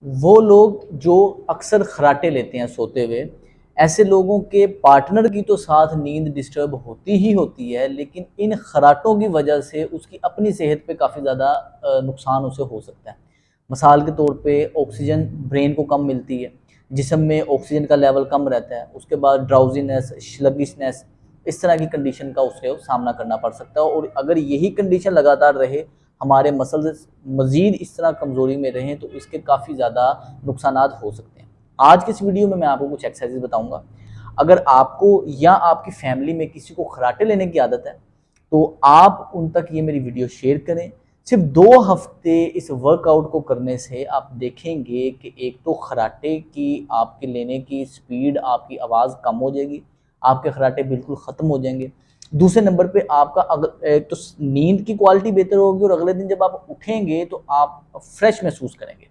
वो लोग जो अक्सर खराटे लेते हैं सोते हुए, ऐसे लोगों के पार्टनर की तो साथ नींद डिस्टर्ब होती ही होती है, लेकिन इन खराटों की वजह से उसकी अपनी सेहत पे काफ़ी ज़्यादा नुकसान उसे हो सकता है। मिसाल के तौर पे ऑक्सीजन ब्रेन को कम मिलती है, जिस्म में ऑक्सीजन का लेवल कम रहता है, उसके बाद ड्राउजीनेस, स्लगिशनेस, इस तरह की कंडीशन का उसे सामना करना पड़ सकता है। और अगर यही कंडीशन लगातार रहे, हमारे मसल्स मज़ीद इस तरह कमज़ोरी में रहें, तो इसके काफ़ी ज़्यादा नुकसानात हो सकते हैं। आज की इस वीडियो में मैं आपको कुछ एक्सरसाइजेज बताऊंगा। अगर आपको या आपकी फैमिली में किसी को खराटे लेने की आदत है, तो आप उन तक ये मेरी वीडियो शेयर करें। सिर्फ 2 हफ्ते इस वर्कआउट को करने से आप देखेंगे कि एक तो खराटे की आपके लेने की स्पीड, आपकी आवाज़ कम हो जाएगी, आपके खराटे बिल्कुल ख़त्म हो जाएंगे। दूसरे नंबर पे आपका एक तो नींद की क्वालिटी बेहतर होगी, और अगले दिन जब आप उठेंगे तो आप फ्रेश महसूस करेंगे।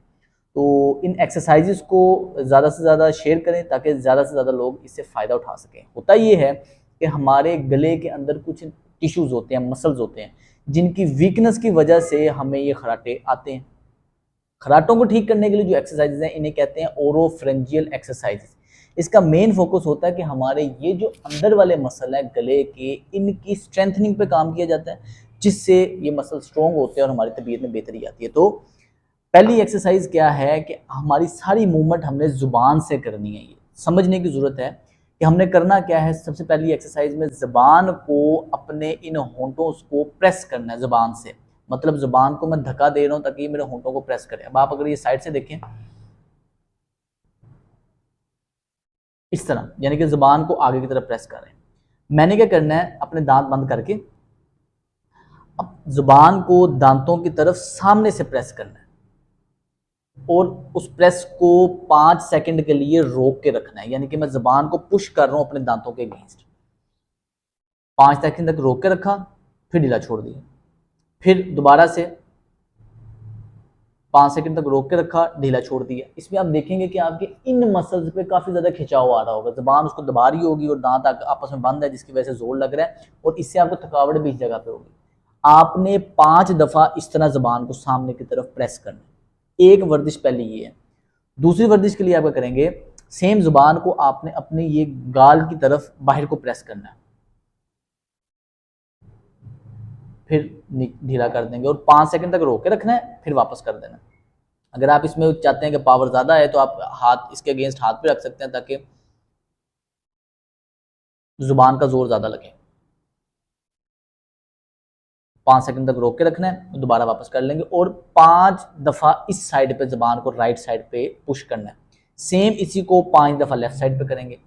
तो इन एक्सरसाइजेस को ज़्यादा से ज़्यादा शेयर करें ताकि ज़्यादा से ज़्यादा लोग इससे फ़ायदा उठा सकें। होता ये है कि हमारे गले के अंदर कुछ टिश्यूज़ होते हैं, मसल्स होते हैं, जिनकी वीकनेस की वजह से हमें ये खराटे आते हैं। खराटों को ठीक करने के लिए जो एक्सरसाइजेज हैं, इन्हें कहते हैं ओरोफ्रेंजियल एक्सरसाइजेज। इसका मेन फोकस होता है कि हमारे ये जो अंदर वाले मसल हैं गले के, इनकी स्ट्रेंथनिंग पे काम किया जाता है, जिससे ये मसल स्ट्रॉन्ग होते हैं और हमारी तबीयत में बेहतरी आती है। तो पहली एक्सरसाइज क्या है कि हमारी सारी मूवमेंट हमने ज़ुबान से करनी है। ये समझने की ज़रूरत है कि हमने करना क्या है। सबसे पहली एक्सरसाइज में ज़ुबान को, अपने इन होंठों को प्रेस करना है ज़ुबान से। मतलब ज़ुबान को मैं धक्का दे रहा हूँ ताकि ये मेरे होंठों को प्रेस करे। अब आप अगर ये साइड से देखें, इस तरह, यानी कि ज़ुबान को आगे की तरफ प्रेस कर रहे हैं। मैंने क्या करना है, अपने दांत बंद करके अब ज़ुबान को दांतों की तरफ सामने से प्रेस करना है, और उस प्रेस को 5 सेकंड के लिए रोक के रखना है। यानी कि मैं ज़ुबान को पुश कर रहा हूं अपने दांतों के अगेंस्ट। 5 सेकंड तक रोक के रखा, फिर ढीला छोड़ दिया, फिर दोबारा से 5 सेकंड तक रोक के रखा, ढीला छोड़ दिया। इसमें आप देखेंगे कि आपके इन मसल्स पे काफ़ी ज़्यादा खिंचाव आ रहा होगा, ज़ुबान उसको दबा रही होगी और दांत आपस में बंद है, जिसकी वजह से जोर लग रहा है, और इससे आपको थकावट भी इस जगह पे होगी। आपने 5 दफ़ा इस तरह ज़ुबान को सामने की तरफ प्रेस करना है। एक वर्जिश पहले ये है। दूसरी वर्जिश के लिए आप क्या करेंगे, सेम ज़ुबान को आपने अपने ये गाल की तरफ बाहर को प्रेस करना है, फिर ढीला कर देंगे और 5 सेकंड तक रोक के रखना है, फिर वापस कर देना। अगर आप इसमें चाहते हैं कि पावर ज़्यादा है, तो आप हाथ इसके अगेंस्ट हाथ पे रख सकते हैं ताकि ज़ुबान का जोर ज़्यादा लगे। 5 सेकंड तक रोक के रखना है, दोबारा वापस कर लेंगे, और 5 दफ़ा इस साइड पे ज़ुबान को राइट साइड पे पुश करना है। सेम इसी को 5 दफ़ा लेफ्ट साइड पे करेंगे।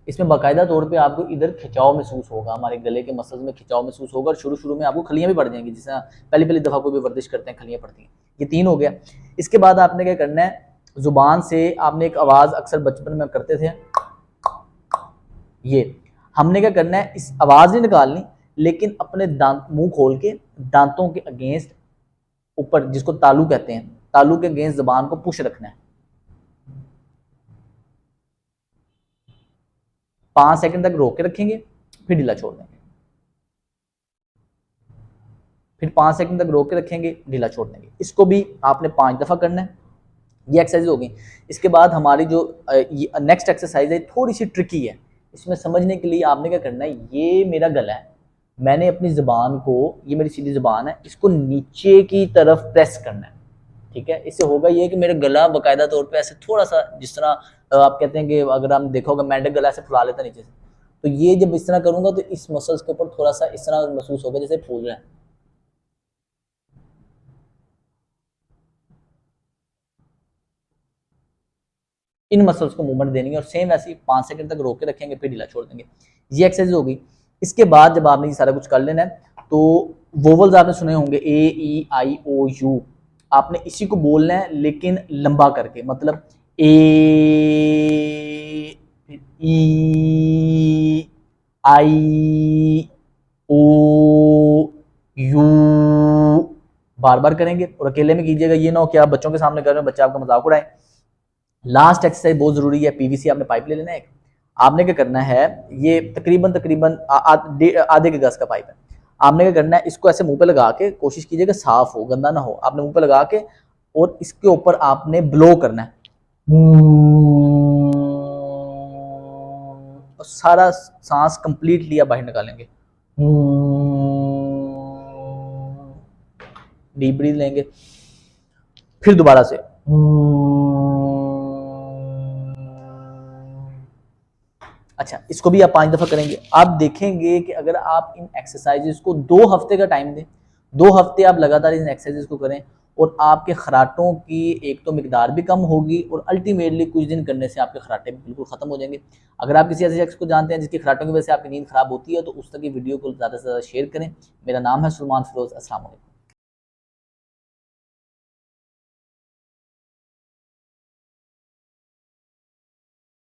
इसमें बाकायदा तौर पे आपको इधर खिंचाव महसूस होगा, हमारे गले के मसल्स में खिंचाव महसूस होगा, और शुरू शुरू में आपको खलियां भी बढ़ जाएंगी। जैसे पहली पहली दफ़ा कोई भी वर्जिश करते हैं, खलियां पड़ती हैं। ये 3 हो गया। इसके बाद आपने क्या करना है, ज़ुबान से आपने एक आवाज़ अक्सर बचपन में करते थे, ये हमने क्या करना है, इस आवाज़ नहीं निकालनी, लेकिन अपने दांत, मुंह खोल के दांतों के अगेंस्ट ऊपर, जिसको तालू कहते हैं, तालू के अगेंस्ट ज़ुबान को पुश रखना है। 5 सेकंड तक रोक के रखेंगे, फिर ढीला छोड़ देंगे, फिर 5 सेकंड तक रोक के रखेंगे, ढीला छोड़ देंगे। इसको भी आपने 5 दफ़ा करना है। ये एक्सरसाइज होगी। इसके बाद हमारी जो नेक्स्ट एक्सरसाइज है, थोड़ी सी ट्रिकी है। इसमें समझने के लिए आपने क्या करना है, ये मेरा गला है, मैंने अपनी ज़ुबान को, ये मेरी सीधी ज़ुबान है, इसको नीचे की तरफ प्रेस करना है। ठीक है, इससे होगा ये कि मेरा गला बाकायदा तौर पे ऐसे थोड़ा सा, जिस तरह आप कहते हैं कि अगर हम देखोगे मेंढक गला से फुला लेता नीचे से, तो ये जब इस तरह करूंगा तो इस मसल्स के ऊपर थोड़ा सा इस तरह महसूस होगा जैसे फूल रहा है। इन मसल्स को मूवमेंट देनी है, और सेम ऐसे ही 5 सेकंड तक रोक के रखेंगे, फिर ढीला छोड़ देंगे। ये एक्सरसाइज होगी। इसके बाद जब आपने ये सारा कुछ कर लेना है, तो वोवल्स आपने सुने होंगे, ए ई आई ओ यू, आपने इसी को बोलना है लेकिन लंबा करके। मतलब ए, ई, आई, ओ, यू, बार बार करेंगे। और अकेले में कीजिएगा, ये ना हो कि आप बच्चों के सामने कर रहे हो, बच्चे आपका मजाक उड़ाए। लास्ट एक्सरसाइज बहुत जरूरी है। पीवीसी आपने पाइप ले लेना है एक। आपने क्या करना है, ये तकरीबन तकरीबन आधे के गज का पाइप है। आपने क्या करना है, इसको ऐसे मुंह पे लगा के कोशिश कीजिएगा साफ हो, गंदा ना हो। आपने मुंह पे लगा के और इसके ऊपर आपने ब्लो करना है, और सारा सांस कंप्लीटली आप बाहर निकालेंगे। डीप ब्रीथ लेंगे, फिर दोबारा से। अच्छा, इसको भी आप 5 दफा करेंगे। आप देखेंगे कि अगर आप इन एक्सरसाइजेस को 2 हफ्ते का टाइम दें, 2 हफ्ते आप लगातार इन एक्सरसाइजेस को करें, और आपके खराटों की एक तो मिकदार भी कम होगी, और अल्टीमेटली कुछ दिन करने से आपके खराटे बिल्कुल ख़त्म हो जाएंगे। अगर आप किसी ऐसे शख्स को जानते हैं जिसकी खराटों की वजह से आपकी नींद खराब होती है, तो उस तक की वीडियो को ज़्यादा से ज़्यादा शेयर करें। मेरा नाम है सुलेमान फिरोज़। अस्सलाम वालेकुम।